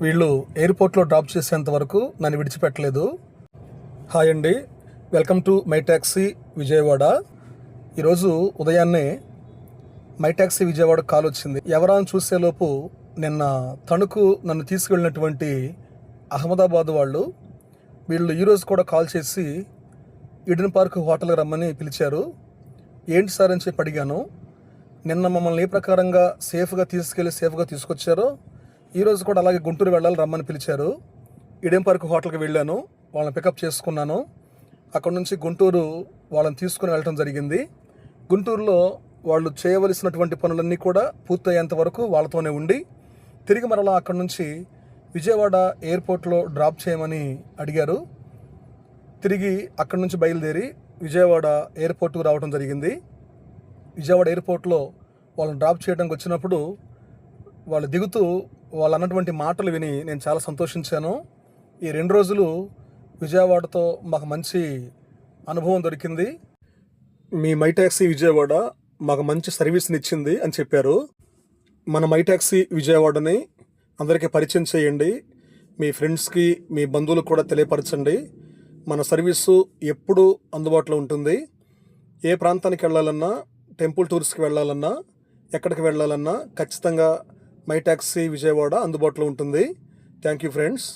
వీళ్ళు ఎయిర్పోర్ట్లో డ్రాప్ చేసేంత వరకు నన్ను విడిచిపెట్టలేదు. హాయ్ అండి, welcome to my taxi Vijayawada. ఈరోజు ఉదయాన్నే మై ట్యాక్సీ విజయవాడ కాల్ వచ్చింది. ఎవరా అని చూసేలోపు నిన్న తణుకు నన్ను తీసుకెళ్ళినటువంటి అహ్మదాబాద్ వీళ్ళు ఈరోజు కూడా కాల్ చేసి ఈడెన్ పార్క్ హోటల్కి రమ్మని పిలిచారు. ఏంటి సార్ అని చెప్పి అడిగాను. నిన్న మమ్మల్ని ఏ ప్రకారంగా సేఫ్గా తీసుకొచ్చారో ఈరోజు కూడా అలాగే గుంటూరు వెళ్ళాలి రమ్మని పిలిచారు. ఈడెన్ పార్క్ హోటల్కి వెళ్ళాను, వాళ్ళని పికప్ చేసుకున్నాను. అక్కడ నుంచి గుంటూరు వాళ్ళని తీసుకుని వెళ్ళటం జరిగింది. గుంటూరులో వాళ్ళు చేయవలసినటువంటి పనులన్నీ కూడా పూర్తయ్యేంత వరకు వాళ్ళతోనే ఉండి తిరిగి మరలా అక్కడ నుంచి విజయవాడ ఎయిర్పోర్ట్లో డ్రాప్ చేయమని అడిగారు. తిరిగి అక్కడి నుంచి బయలుదేరి విజయవాడ ఎయిర్పోర్ట్కు రావడం జరిగింది. విజయవాడ ఎయిర్పోర్ట్లో వాళ్ళని డ్రాప్ చేయడానికి వచ్చినప్పుడు వాళ్ళు దిగుతూ వాళ్ళు అన్నటువంటి మాటలు విని నేను చాలా సంతోషించాను. ఈ 2 రోజులు విజయవాడతో మాకు మంచి అనుభవం దొరికింది. మీ మై ట్యాక్సీ విజయవాడ మాకు మంచి సర్వీస్ని ఇచ్చింది అని చెప్పారు. మన మై ట్యాక్సీ విజయవాడని అందరికీ పరిచయం చేయండి. మీ ఫ్రెండ్స్కి, మీ బంధువులకు కూడా తెలియపరచండి. మన సర్వీసు ఎప్పుడూ అందుబాటులో ఉంటుంది. ఏ ప్రాంతానికి వెళ్ళాలన్నా, టెంపుల్ టూర్స్కి వెళ్ళాలన్నా, ఎక్కడికి వెళ్ళాలన్నా ఖచ్చితంగా మై ట్యాక్సీ విజయవాడ అందుబాటులో ఉంటుంది. Thank you friends.